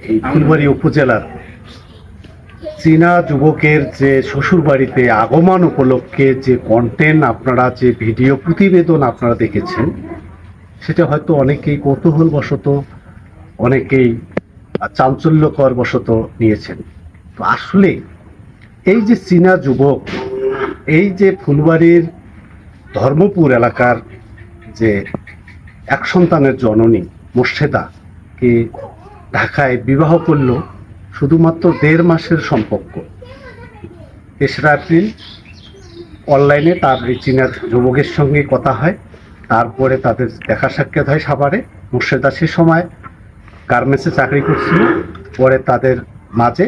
এই ফুলবাড়ী উপজেলার চীনা যুবকের যে শ্বশুর বাড়িতে আগমন উপলক্ষে যে কন্টেন্ট আপনারা, যে ভিডিও প্রতিবেদন আপনারা দেখেছেন, সেটা হয়তো অনেকেই কৌতূহলবশত, অনেকেই চাঞ্চল্যকর বশত নিয়েছেন। তো আসলে এই যে চীনা যুবক, এই যে ফুলবাড়ির ধর্মপুর এলাকার যে এক সন্তানের জননী মোর্শেদাকে ঢাকায় বিবাহ করল, শুধুমাত্র 1.5 মাসের সম্পর্ক। 3রা এপ্রিল অনলাইনে তার এই চীনা যুবকের সঙ্গে কথা হয়, তারপরে তাদের দেখা সাক্ষাৎ হয় সাভারে। মোর্শেদা সে সময় গার্মেন্টসে চাকরি করছিল। পরে তাদের মাঝে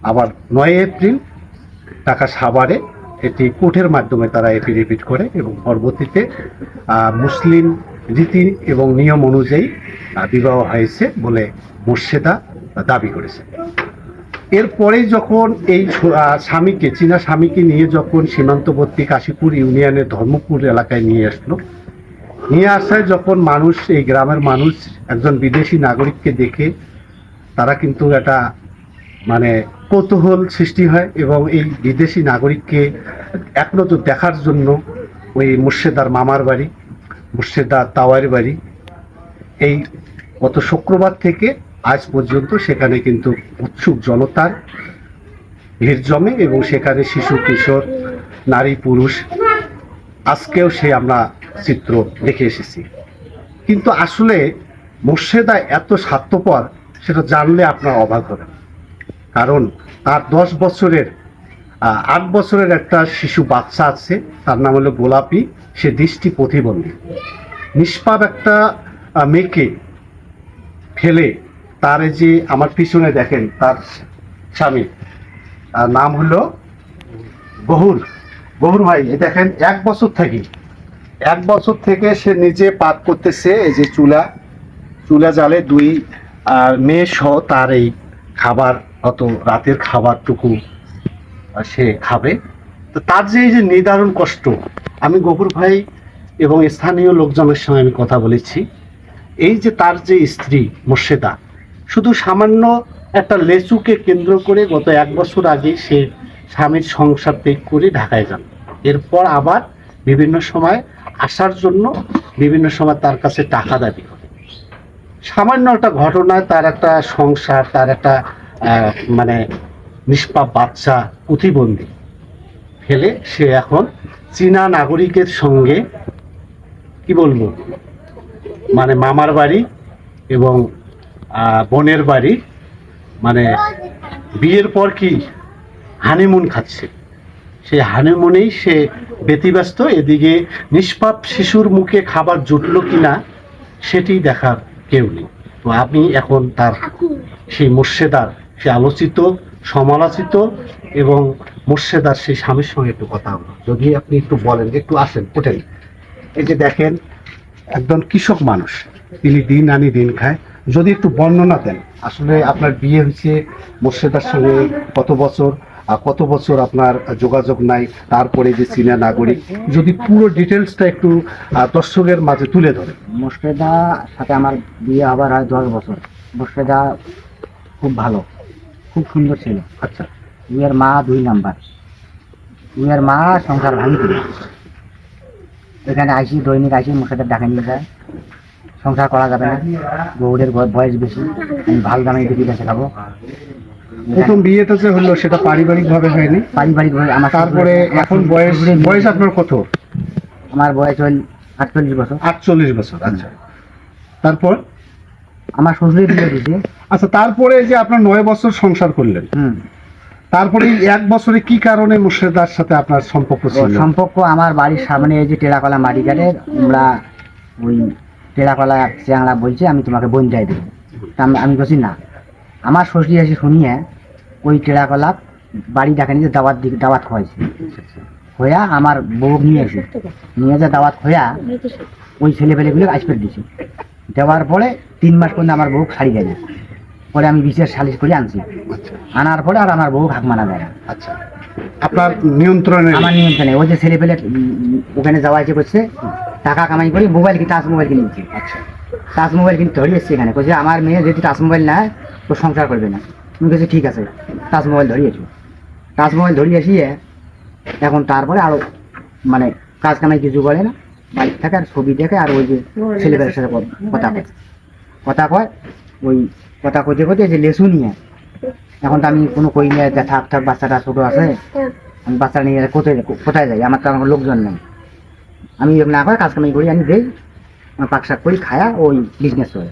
আবার 9 এপ্রিল ঢাকা সাভারে এটি কোর্টের মাধ্যমে তারা এফিডেভিট করে এবং পরবর্তীতে মুসলিম রীতি এবং নিয়ম অনুযায়ী বিবাহ হয়েছে বলে মোর্শেদা দাবি করেছে। এরপরেই যখন এই স্বামীকে, চীনা স্বামীকে নিয়ে যখন সীমান্তবর্তী কাশীপুর ইউনিয়নের ধর্মপুর এলাকায় নিয়ে আসলো, নিয়ে আসায় যখন মানুষ, এই গ্রামের মানুষ একজন বিদেশি নাগরিককে দেখে তারা কিন্তু একটা কৌতূহল সৃষ্টি হয় এবং এই বিদেশি নাগরিককে এক নজর দেখার জন্য ওই মুর্শেদার মামার বাড়ি, মুর্শেদার তাওয়ার বাড়ি, এই গত শুক্রবার থেকে আজ পর্যন্ত সেখানে কিন্তু উৎসুক জনতার ভিড় জমে এবং সেখানে শিশু, কিশোর, নারী, পুরুষ, আজকেও আমরা চিত্র দেখে এসেছি। কিন্তু আসলে মুর্শেদা এত স্বার্থপর সেটা জানলে আপনার অবাক হবেন। কারণ তার 8 বছরের একটা শিশু বাচ্চা আছে, তার নাম হলো গোলাপি। সে দৃষ্টি প্রতিবন্ধী। নিষ্পাপ একটা মেয়েকে ফেলে, তার যে আমার পিছনে দেখেন তার স্বামী, তার নাম হলো গহুর ভাই। দেখেন 1 বছর থেকে সে নিজে পাক করতেছে। এই যে চুলা জালে 2 মেয়ে সহ তার এই খাবার, অত রাতের খাবারটুকু সে খাবে। তো তার যে এই যে নিদারুণ কষ্ট, আমি গফুর ভাই এবং স্থানীয় লোকজনের সঙ্গে আমি কথা বলেছি। এই যে তার যে স্ত্রী মোর্শেদা, শুধু সামান্য একটা লেচুকে কেন্দ্র করে গত 1 বছর আগে সে স্বামীর সংসার ত্যাগ করে ঢাকায় যান। এরপর আবার বিভিন্ন সময় আসার জন্য বিভিন্ন সময় তার কাছে টাকা দাবি করে। সামান্য একটা ঘটনায় তার একটা সংসার, তার একটা নিষ্পাপ বাচ্চা প্রতিবন্ধী ফেলে সে এখন চীনা নাগরিকের সঙ্গে কি বলবো মামার বাড়ি এবং বোনের বাড়ি, বিয়ের পর কি হানিমুন খাচ্ছে। সেই হানিমুনেই সে ব্যতিব্যস্ত। এদিকে নিষ্পাপ শিশুর মুখে খাবার জুটলো কিনা সেটি দেখার কেউ নেই। তো আমি এখন তার সেই মুর্শেদার, সে আলোচিত, সমালোচিত এবং মুর্শেদার সেই স্বামীর সঙ্গে একটু কথা বলবো। যদি আপনি একটু বলেন, একটু আসেন, ওঠেন। এই যে দেখেন, একজন কৃষক মানুষ, তিনি দিন আনি দিন খায়। যদি একটু বর্ণনা দেন, আসলে আপনার বিয়ে হয়েছে মুর্শেদার সঙ্গে কত বছর আপনার যোগাযোগ নাই, তারপরে যে চীনা নাগরিক, যদি পুরো ডিটেলসটা একটু দর্শকের মাঝে তুলে ধরেন। মুর্শেদার সাথে আমার বিয়ে আবার হয় 10 বছর। মুর্শেদা খুব ভালো, খুব সুন্দর ছিল। আচ্ছা। মেয়ের মা 2 নাম্বার। মেয়ের মা সংসার ভাঙি দিল। এখানে দৈনিক মুর্শেদার ডাকে নিয়ে যায়। সংসার করা যাবে না, বউদের বয়স বেশি, আমি ভালো দামে বিদেশে খাবো। প্রথম বিয়েটা যে হলো সেটা পারিবারিক ভাবে হয়নি? পারিবারিক ভাবে। আমার তারপরে এখন বয়স আপনার কত? আমার বয়স হল 48 বছর। 48 বছর। আচ্ছা। তারপর আমার শ্বশুরের বিয়ে দিয়েছে। আচ্ছা, তারপরে যে আপনার 9 বছর সংসার করলেন, তারপরে 1 বছরে কি কারণে মুর্শেদার সাথে আপনার সম্পর্ক ছিল? সম্পর্ক আমার বাড়ির সামনে এই যে টেরাকলা মাটিঘাটের, আমরা ওই টেরাকলা চেংড়া বলছে আমি তোমাকে বন্ধাই দেবো। আমি বলছি না। আমার শ্বশুর এসে শুনিয়ে ওই টেরাকলা বাড়ি ডাকে নিয়ে দাওয়াত খোয়াইছে। হইয়া আমার বউ নিয়ে যা দাওয়াত হইয়া ওই ছেলেপেলেগুলো আসপেট দিয়েছে। দেওয়ার পরে 3 মাস পর্যন্ত আমার বউ ছাড়ি দেয় না। পরে আমি বিশেষ সালিশ করে আনছি। আনার পরে আর আমার বউ হাঁক মানা দেয় না। আচ্ছা, আপনার নিয়ন্ত্রণে? আমার নিয়ন্ত্রণে। ওই যে ছেলেপেলে ওখানে যাওয়া এসে করছে, টাকা কামাই করে মোবাইল টাচ মোবাইল কিনেছি। আচ্ছা, টাচ মোবাইল কিনতে ধরে এসছে এখানে। বলছে আমার মেয়ে যদি টাচ মোবাইল নেয় তো সংসার করবে না। আমি বলছি ঠিক আছে, টাচ মোবাইল ধরিয়েছি, টাচ মোবাইল ধরিয়ে আসিয়ে এখন তারপরে আরো মানে কাজ কামাই কিছু করে না, বাইক থাকে আর ছবি দেখে আর ওই যে ছেলেবেলার সাথে কথা কয়, কথা কয় ওই কথা কইতে কইতে যে লেসু নিয়ে এখন তো আমি কোনো কই নিয়ে যে থাক থাক বাচ্চাটা ছোটো আছে, আমি বাচ্চা নিয়ে কোথায় কোথায় যাই, আমার তো আমার লোকজন নেই, আমি না করে কাজ কামাই করি, আমি দেই পাক শাক করি খায়া ওই বিজনেস করে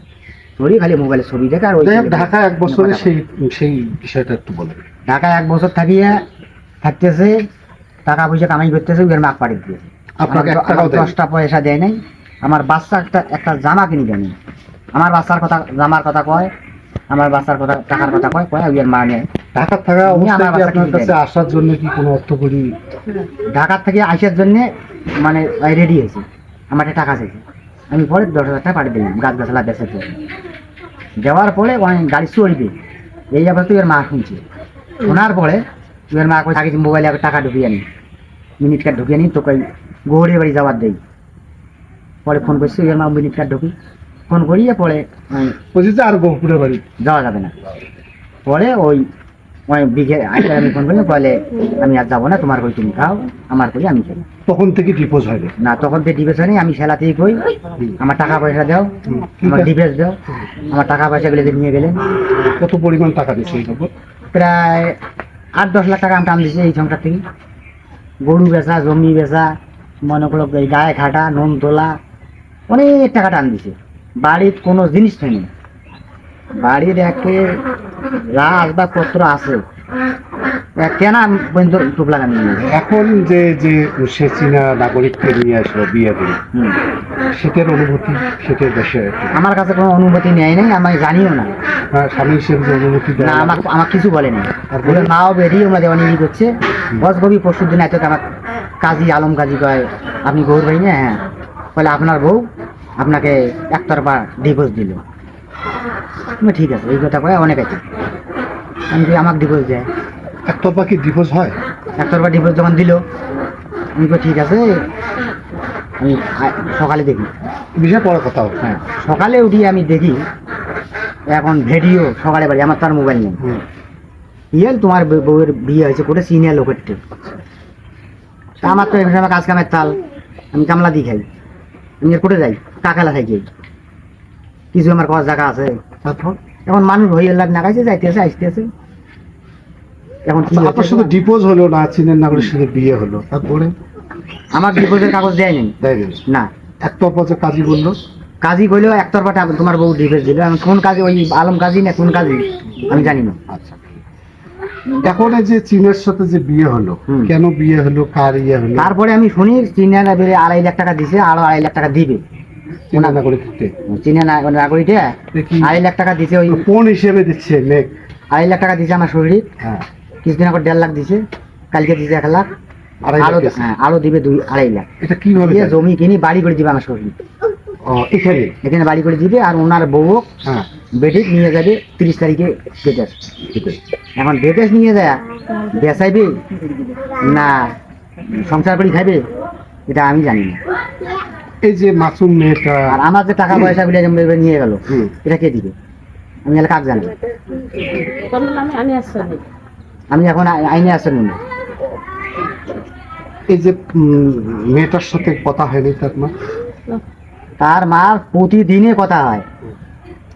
করি, খালি মোবাইলে ছবি দেখে আর ওই ঢাকা 1 বছরে সেই সেই বিষয়টা একটু বলেন। ঢাকায় 1 বছর থাকিয়ে থাকতেছে, টাকা পয়সা কামাই করতেছে, ওদের মাক পাড়ি দিয়েছে, আপনাকে 1 টাকাও দেয়নি? 10টা পয়সা দেয় নাই, আমার বাচ্চা একটা জামা কিনে দেয়নি, আমার বাচ্চার কথা জামার কথা কয়, আমার বাচ্চার কথা টাকার কথা কয় কয় ওদের মা নেয়। ঢাকা থাকা উনি আমার অবস্থায় কি বাচ্চাকে আপনার কাছে দিতেন। আসার জন্য কি কোনো অর্থ করি? ঢাকার থেকে আসার জন্যে মানে রেডি হয়েছে, আমার একটা টাকা চাইছে, আমি পরে 10,000 টাকা পাঠিয়ে দিলাম গাছ গাছলা বেঁচে যাওয়ার পরে ওই গাড়ি চলবে, এই ব্যাপারে তো এর মা শুনছে, শোনার পরে এর মা কই আগে মোবাইলে আগে টাকা ঢুকিয়ে আনি, মিনিট কার্ড ঢুকিয়ে আনি, তোকে গৌড়ে বাড়ি যাওয়ার দেই, পরে ফোন করছি এর মা মিনিট কার্ড ঢুকি, ফোন করিয়ে পরে বলছি যে আর গহপুরের বাড়ি যাওয়া যাবে না, পরে ওই ওই বিঘে আগে আমি ফোন করি বলে আমি আর যাবো না, তোমার কই তুমি খাও, আমার করি আমি খাই তখন থেকে ডিপোজ হয়নি? না, তখন তো ডিভেস হয়নি, আমি সেলাতেই কই আমার টাকা পয়সা দাও, আমার ডিভেস দাও, আমার টাকা পয়সাগুলো যে নিয়ে গেলেন, কত পরিমাণ টাকা দিচ্ছে এই খবর? প্রায় 8-10 লাখ টাকা আমি টান দিছি এই সংসার থেকে, গরু বেচা, জমি বেচা, মনে করো এই গায়ে খাটা, নুন তোলা, অনেক টাকা টান দিছে, বাড়ির কোনো জিনিস নেই, বাড়ির একে আসবাবপত্র আছে কেনা পর্যন্ত টুক লাগানি নিয়ে গেছে। এখন যে যে সে চীনা নাগরিককে নিয়ে আসলো বিয়ে করে, সেটার অনুভূতি, সেটার দেশে আমার কাছে কোনো অনুমতি নেয় নাই, আমি জানিও না, স্বামী হিসেবে যে অনুমতি দেয় না আমার কিছু বলেনি, বলে মাও বেরিয়ে ওনাদের অনেক ই করছে, বসগবি পরশুর দিন এত আমার কাজী আলম কাজী কয় আপনি গৌর ভাই না, হ্যাঁ, বলে আপনার বউ আপনাকে একতরফা ডিভোর্স দিল, ঠিক আছে এই কথা কয় অনেক আছে, আমি আমাকে ডিভোর্স দেয়, একতরফা কি ডিভোর্স হয়? একতরফা ডিভোর্স যখন দিল আমি কই ঠিক আছে, আমি সকালে দেখি, বিষয় পরে কথা হবে। হ্যাঁ সকালে উঠি আমি দেখি এখন ভিডিও সকালে বাড়ি, আমার তার মোবাইল নেই, ইয়েল তোমার বউয়ের বিয়ে হয়েছে করে সিনিয়র লোকের থেকে, তা আমার তো এখানে কাজ কামের তাল, আমি কামলা দিয়ে খাই, আমি কোটে যাই টাকালা খাই যাই, কিছু আমার কস জায়গা আছে, তারপর এখন মানুষ হইয়ে লাগ নাগাইছে যাইতেছে আসতেছে, এখন কি আপনার সাথে ডিপোজ হলো না, চীনের নাগরিকের সাথে বিয়ে হলো, তারপরে আমার ডিভোর্সের কাগজ দেয় নাই, দেয়নি? না, একতরফা যে কাজী বললো, কাজী কইলেও একতরফা তোমার বউ ডিভোর্স দিল, আমি কোন কাজে ওই আলম কাজী না কোন কাজী আমি জানি না। আচ্ছা, এখন এই যে চীনের সাথে যে বিয়ে হলো, কেন বিয়ে হলো, কার ইয়ে হলো? তারপরে আমি শুনি চীনা বেড়ে 2.5 লাখ টাকা দিছে, আরো 2.5 লাখ টাকা দিবে, চীনা নাগরিককে চীনা নাগরিকটা দেখি 2.5 লাখ টাকা দিছে, ওই কোন হিসেবে দিচ্ছে মেঘ? 2.5 লাখ টাকা দিছে আমার শরীর, হ্যাঁ, কিছুদিন আগে 1.5 লাখ দিছে, কালকে দিছে 1 লাখ, 2.5 আরো লাখ দিছে। হ্যাঁ আরো দিবে 2.5 লাখ, এটা কিভাবে দিয়ে জানেন? জমি কিনি বাড়ি করে দিবে আমার শরীর, এখানে? এখানে বাড়ি করে দিবে, আর ওনার বউ হ্যাঁ, বেটিক নিয়ে যাবে 30 তারিখে বিদেশ, এখন বিদেশ নিয়ে যায় বেচাইবে না সংসার করে খাইবে এটা আমি জানি না, এই যে মাসুম মেয়েটা, আর আমার যে টাকা পয়সা গুলো নিয়ে গেল হুম। এটা কে দিবে, আমি এলাকা কাজ জানি না। আমি এখন আইনে আসেন না, এই যে মেয়েটার সাথে কথা হয়নি তার মা? তার মা প্রতিদিনে কথা হয়,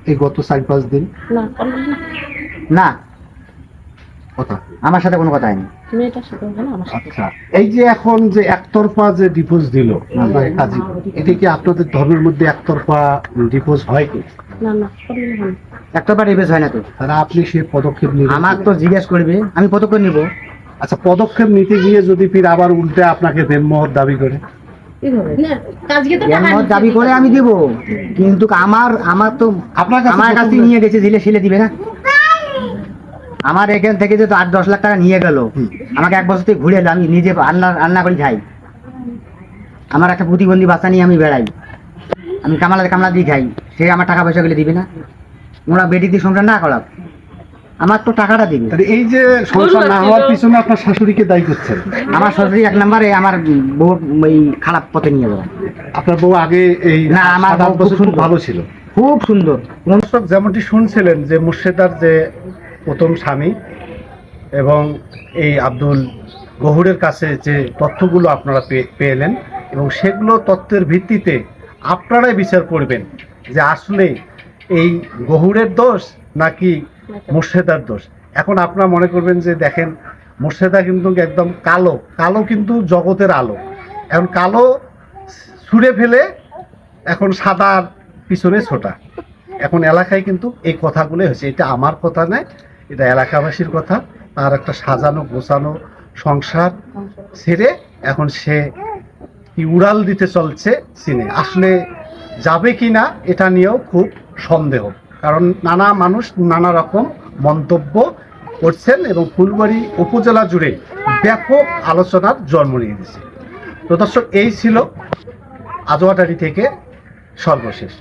এই গত 4-5 দিন না কথা? আমার সাথে কোনো কথা হয়নি, আচ্ছা, এই যে এখন যে একতরফা যে ডিভোর্স দিল আপনার কাজী, এটা কি আপনাদের ধর্মের মধ্যে একতরফা ডিভোর্স হয় কি? একতরফা ডিভোর্স হয় না তো, তাহলে আপনি সেই পদক্ষেপ নিলেন? আমার তো জিজ্ঞেস করবে আমি পদক্ষেপ নিব, আচ্ছা, পদক্ষেপ নিতে গিয়ে যদি ফির আবার উল্টে আপনাকে দেনমোহর দাবি করে? এর দাবি করে আমি দিব, কিন্তু আমার তো আপনার কাছে আমার কাছে নিয়ে গেছে ছিলে দিবে না, আমার এখান থেকে যে 8-10 লাখ টাকা নিয়ে গেল, আমাকে 1 বছর থেকে ঘুরে এলো, আমি নিজে রান্না করে খাই, আমার একটা প্রতিবন্ধী বাচ্চা নিয়ে আমি বেড়াই, আমি কামলা দিয়ে খাই, সে আমার টাকা পয়সা গুলো দিবে না, ওরা বেটি দিয়ে সংসার না করাক, আমার তো টাকাটা দিবে। তাহলে এই যে সংসার না হওয়ার পিছনে আপনার শাশুড়িকে দায়ী করছেন? আমার শাশুড়ি 1 নম্বরে আমার বউ এই খারাপ পথে নিয়ে যাবে। আপনার বউ আগে এই না, আমার বউ 7-8 বছর খুব খুব ভালো ছিল? খুব সুন্দর। দর্শক যেমনটি শুনছিলেন যে মুর্শেদার যে প্রথম স্বামী এবং এই আব্দুল গহুরের কাছে যে তথ্যগুলো আপনারা পেলেন এবং সেগুলো তথ্যের ভিত্তিতে আপনারাই বিচার করবেন যে আসলে এই গহুরের দোষ নাকি মুর্শেদার দোষ। এখন আপনারা মনে করবেন যে দেখেন মুর্শেদা কিন্তু একদম কালো, কালো কিন্তু জগতের আলো, এখন কালো ছুঁড়ে ফেলে এখন সাদার পিছনে ছোটা। এখন এলাকায় কিন্তু এই কথাগুলো হয়েছে, এটা আমার কথা নয়, এটা এলাকাবাসীর কথা। তার একটা সাজানো গোছানো সংসার ছেড়ে এখন সে কি উড়াল দিতে চলছে চীনে, আসলে যাবে কি না এটা নিয়েও খুব সন্দেহ, কারণ নানা মানুষ নানা রকম মন্তব্য করছেন এবং ফুলবাড়ি উপজেলা জুড়ে ব্যাপক আলোচনার জন্ম নিয়ে দিয়েছে। তো দর্শক, এই ছিল আজোয়াটারি থেকে সর্বশেষ।